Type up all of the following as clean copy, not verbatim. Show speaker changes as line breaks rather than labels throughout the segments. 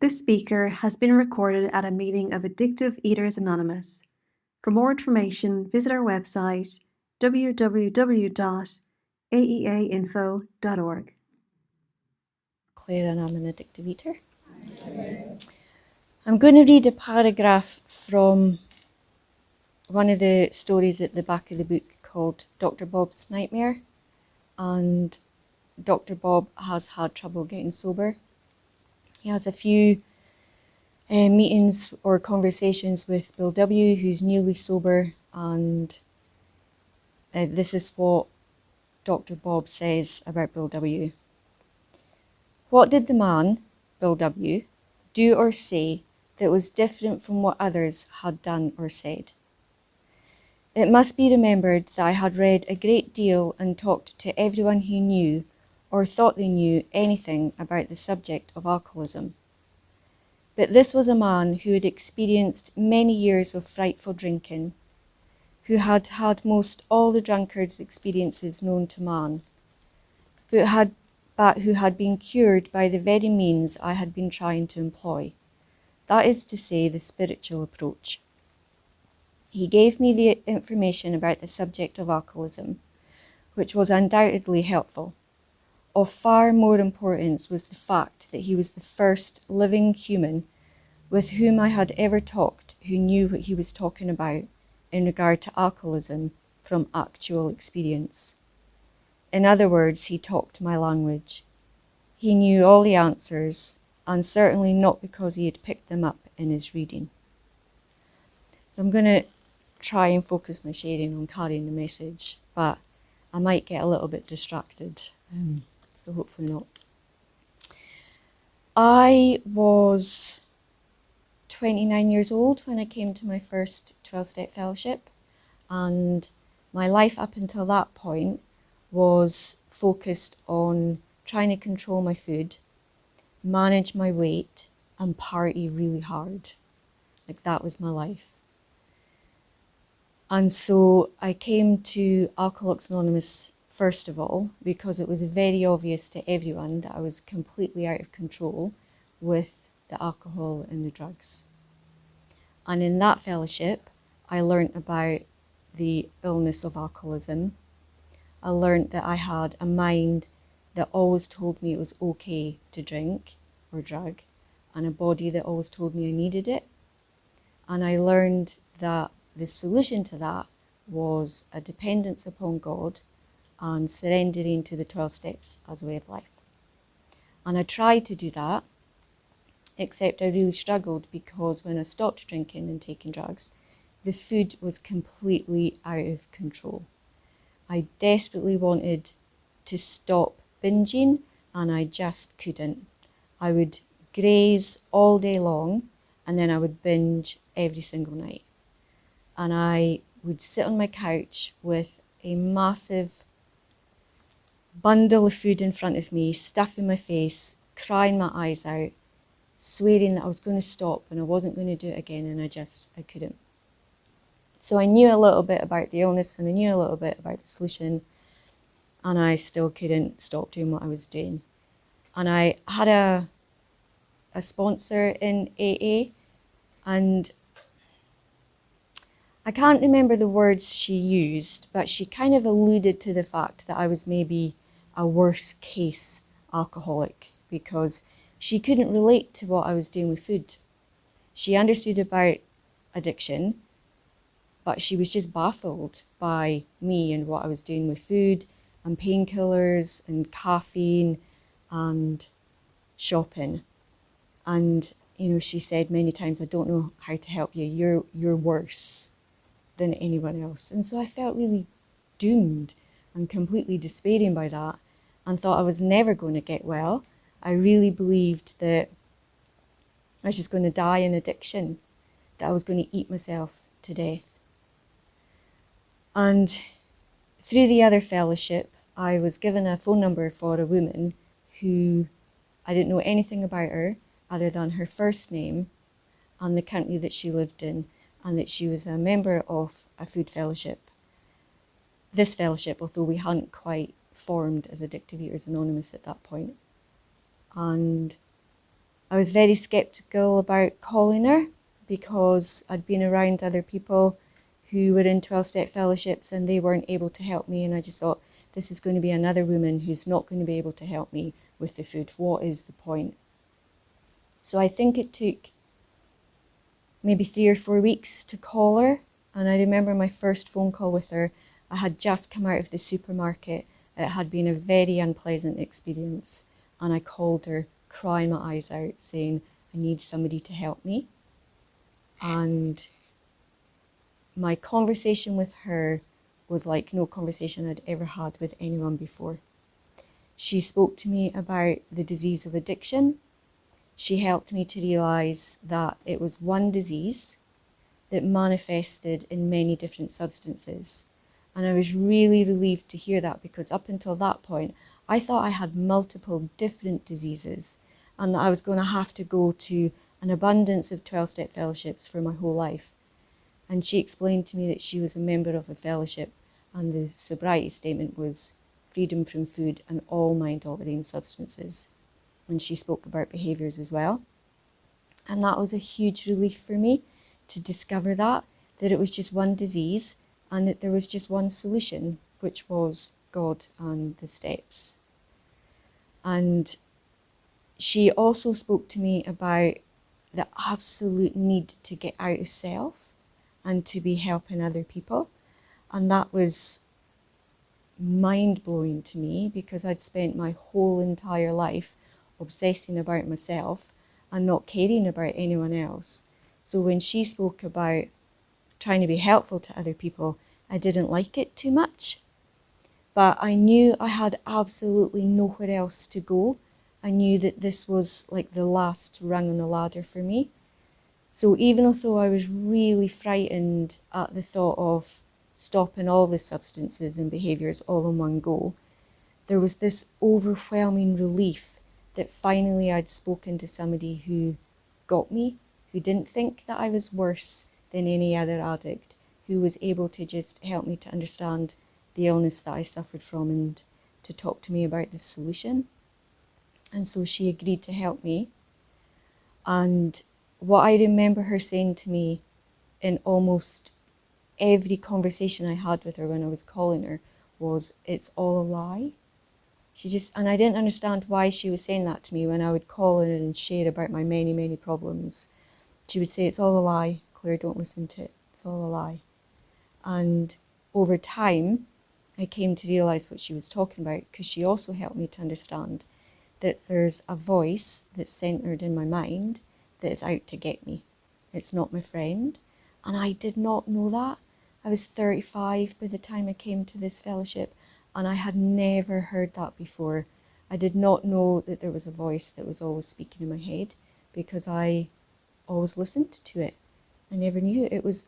This speaker has been recorded at a meeting of Addictive Eaters Anonymous. For more information, visit our website www.aeainfo.org.
Clare and I'm an addictive eater. I'm going to read a paragraph from one of the stories at the back of the book called Dr. Bob's Nightmare. And Dr. Bob has had trouble getting sober. He has a few meetings or conversations with Bill W., who's newly sober, and this is what Dr. Bob says about Bill W. What did the man, Bill W., do or say that was different from what others had done or said? It must be remembered that I had read a great deal and talked to everyone who knew or thought they knew anything about the subject of alcoholism. But this was a man who had experienced many years of frightful drinking, who had had most all the drunkard's experiences known to man, but who had been cured by the very means I had been trying to employ, that is to say, the spiritual approach. He gave me the information about the subject of alcoholism, which was undoubtedly helpful. Of far more importance was the fact that he was the first living human with whom I had ever talked who knew what he was talking about in regard to alcoholism from actual experience. In other words, he talked my language. He knew all the answers, and certainly not because he had picked them up in his reading. So I'm going to try and focus my sharing on carrying the message, but I might get a little bit distracted, so hopefully not. I was 29 years old when I came to my first 12-step fellowship, and my life up until that point was focused on trying to control my food, manage my weight, and party really hard. Like, that was my life. And so I came to Alcoholics Anonymous first of all because it was very obvious to everyone that I was completely out of control with the alcohol and the drugs. And in that fellowship, I learnt about the illness of alcoholism. I learnt that I had a mind that always told me it was okay to drink or drug, and a body that always told me I needed it. And I learned that the solution to that was a dependence upon God and surrendering to the 12 steps as a way of life. And I tried to do that, except I really struggled because when I stopped drinking and taking drugs, the food was completely out of control. I desperately wanted to stop binging, and I just couldn't. I would graze all day long, and then I would binge every single night. And I would sit on my couch with a massive bundle of food in front of me, stuff in my face, crying my eyes out, swearing that I was going to stop and I wasn't going to do it again, and I couldn't. So I knew a little bit about the illness and I knew a little bit about the solution, and I still couldn't stop doing what I was doing. And I had a sponsor in AA, and I can't remember the words she used, but she kind of alluded to the fact that I was maybe a worse case alcoholic because she couldn't relate to what I was doing with food. She understood about addiction, but she was just baffled by me and what I was doing with food and painkillers and caffeine and shopping. And, she said many times, I don't know how to help you. You're worse than anyone else. And so I felt really doomed and completely despairing by that, and thought I was never going to get well. I really believed that I was just going to die in addiction, that I was going to eat myself to death. And through the other fellowship, I was given a phone number for a woman who I didn't know anything about her other than her first name and the country that she lived in, and that she was a member of a food fellowship. This fellowship, although we hadn't quite formed as Addictive Eaters Anonymous at that point. And I was very skeptical about calling her because I'd been around other people who were in 12-step fellowships and they weren't able to help me, and I just thought, this is going to be another woman who's not going to be able to help me with the food. What is the point? So I think it took maybe 3 or 4 weeks to call her, and I remember my first phone call with her. I had just come out of the supermarket. It had been a very unpleasant experience, and I called her crying my eyes out saying, I need somebody to help me. And my conversation with her was like no conversation I'd ever had with anyone before. She spoke to me about the disease of addiction. She helped me to realise that it was one disease that manifested in many different substances. And I was really relieved to hear that, because up until that point, I thought I had multiple different diseases and that I was going to have to go to an abundance of 12-step fellowships for my whole life. And she explained to me that she was a member of a fellowship and the sobriety statement was freedom from food and all mind-altering substances. And she spoke about behaviours as well. And that was a huge relief for me to discover that it was just one disease and that there was just one solution, which was God and the steps. And she also spoke to me about the absolute need to get out of self and to be helping other people. And that was mind-blowing to me, because I'd spent my whole entire life obsessing about myself and not caring about anyone else. So when she spoke about trying to be helpful to other people, I didn't like it too much. But I knew I had absolutely nowhere else to go. I knew that this was like the last rung on the ladder for me. So even though I was really frightened at the thought of stopping all the substances and behaviours all in one go, there was this overwhelming relief that finally I'd spoken to somebody who got me, who didn't think that I was worse than any other addict, who was able to just help me to understand the illness that I suffered from and to talk to me about the solution. And so she agreed to help me. And what I remember her saying to me in almost every conversation I had with her when I was calling her was, it's all a lie. And I didn't understand why she was saying that to me when I would call her and share about my many, many problems. She would say, it's all a lie, Claire, don't listen to it. It's all a lie. And over time, I came to realise what she was talking about, because she also helped me to understand that there's a voice that's centred in my mind that is out to get me. It's not my friend. And I did not know that. I was 35 by the time I came to this fellowship, and I had never heard that before. I did not know that there was a voice that was always speaking in my head, because I always listened to it. I never knew it. It was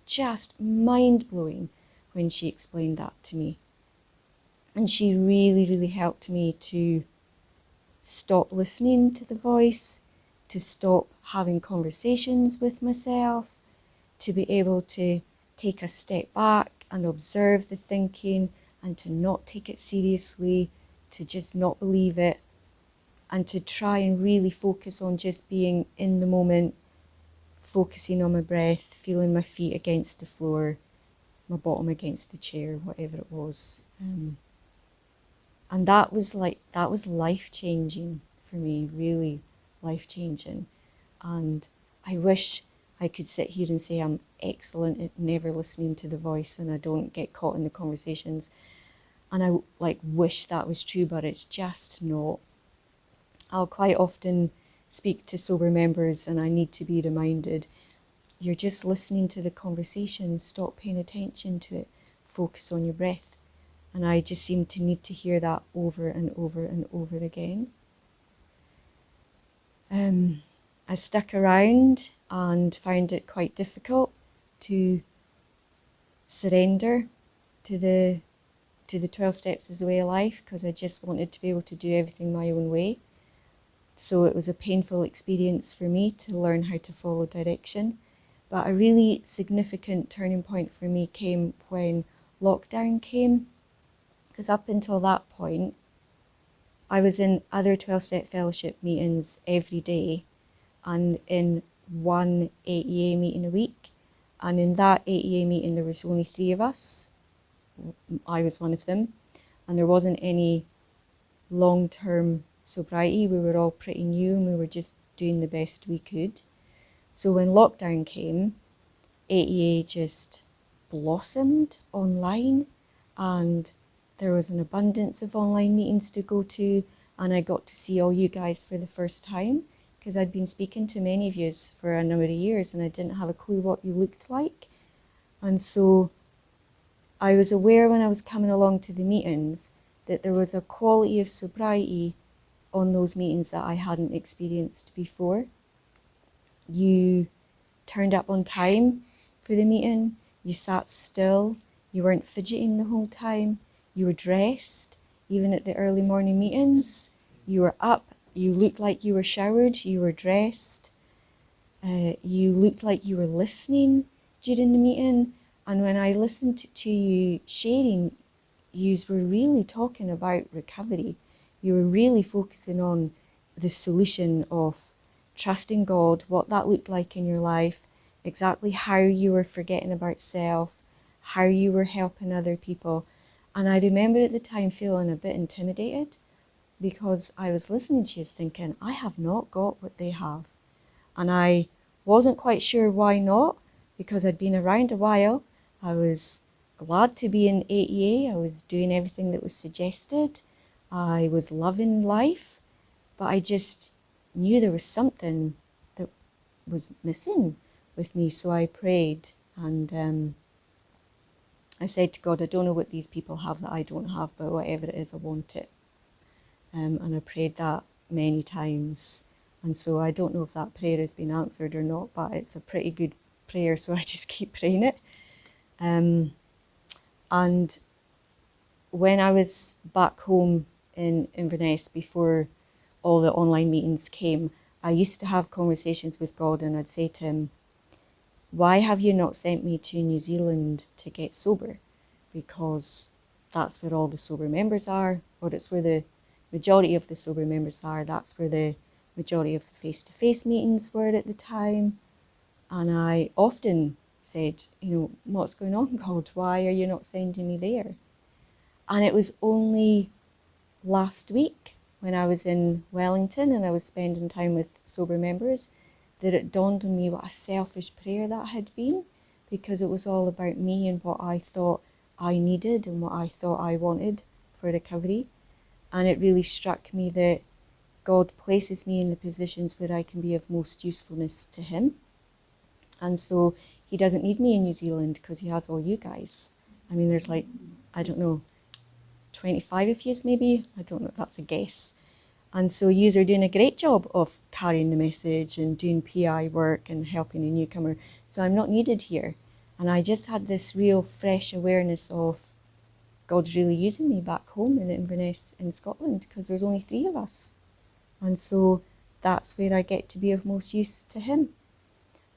just mind-blowing when she explained that to me. And she really, really helped me to stop listening to the voice, to stop having conversations with myself, to be able to take a step back and observe the thinking and to not take it seriously, to just not believe it, and to try and really focus on just being in the moment, focusing on my breath, feeling my feet against the floor, my bottom against the chair, whatever it was. And that was life-changing for me, really life-changing. And I wish I could sit here and say I'm excellent at never listening to the voice and I don't get caught in the conversations. And I wish that was true, but it's just not. I'll quite often speak to sober members and I need to be reminded, you're just listening to the conversation, stop paying attention to it, focus on your breath. And I just seem to need to hear that over and over and over again. I stuck around and found it quite difficult to surrender to the 12 steps as a way of life, because I just wanted to be able to do everything my own way. So it was a painful experience for me to learn how to follow direction. But a really significant turning point for me came when lockdown came. Because up until that point, I was in other 12-step fellowship meetings every day and in one AEA meeting a week. And in that AEA meeting, there was only 3 of us. I was one of them. And there wasn't any long-term sobriety. We were all pretty new and we were just doing the best we could. So when lockdown came, AEA just blossomed online, and there was an abundance of online meetings to go to, and I got to see all you guys for the first time, because I'd been speaking to many of you for a number of years and I didn't have a clue what you looked like. And so I was aware when I was coming along to the meetings that there was a quality of sobriety on those meetings that I hadn't experienced before. You turned up on time for the meeting, you sat still, you weren't fidgeting the whole time, you were dressed, even at the early morning meetings, you were up, you looked like you were showered, you were dressed, you looked like you were listening during the meeting. And when I listened to you sharing, you were really talking about recovery. You were really focusing on the solution of trusting God, what that looked like in your life, exactly how you were forgetting about self, how you were helping other people. And I remember at the time feeling a bit intimidated because I was listening to you thinking, I have not got what they have. And I wasn't quite sure why not, because I'd been around a while. I was glad to be in AEA. I was doing everything that was suggested. I was loving life, but I just knew there was something that was missing with me. So I prayed and I said to God, I don't know what these people have that I don't have, but whatever it is, I want it. And I prayed that many times. And so I don't know if that prayer has been answered or not, but it's a pretty good prayer, so I just keep praying it. And when I was back home in Inverness before all the online meetings came, I used to have conversations with God and I'd say to him, why have you not sent me to New Zealand to get sober? Because that's where all the sober members are, or it's where the majority of the sober members are. That's where the majority of the face-to-face meetings were at the time. And I often said, what's going on, God? Why are you not sending me there? And it was only last week when I was in Wellington and I was spending time with sober members that it dawned on me what a selfish prayer that had been, because it was all about me and what I thought I needed and what I thought I wanted for recovery. And it really struck me that God places me in the positions where I can be of most usefulness to him. And so he doesn't need me in New Zealand because he has all you guys. I mean, there's 25 of yous maybe. I don't know if that's a guess. And so yous are doing a great job of carrying the message and doing PI work and helping a newcomer. So I'm not needed here. And I just had this real fresh awareness of God's really using me back home in Inverness in Scotland because there's only 3 of us. And so that's where I get to be of most use to him.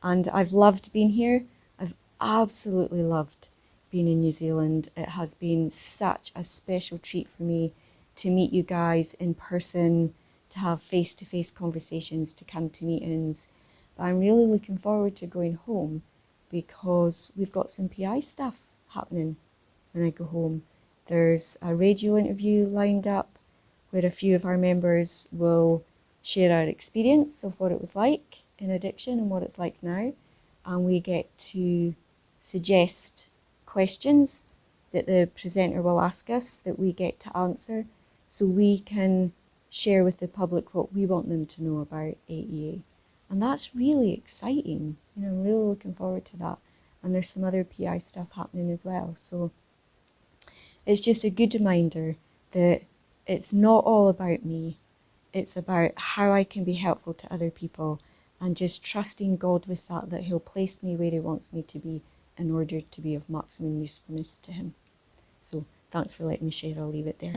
And I've loved being here. I've absolutely loved being in New Zealand. It has been such a special treat for me to meet you guys in person, to have face-to-face conversations, to come to meetings. But I'm really looking forward to going home because we've got some PI stuff happening when I go home. There's a radio interview lined up where a few of our members will share our experience of what it was like in addiction and what it's like now. And we get to suggest questions that the presenter will ask us that we get to answer, so we can share with the public what we want them to know about AEA. And that's really exciting. I'm really looking forward to that. And there's some other PI stuff happening as well. So it's just a good reminder that it's not all about me. It's about how I can be helpful to other people and just trusting God with that he'll place me where he wants me to be in order to be of maximum usefulness to him. So thanks for letting me share. I'll leave it there.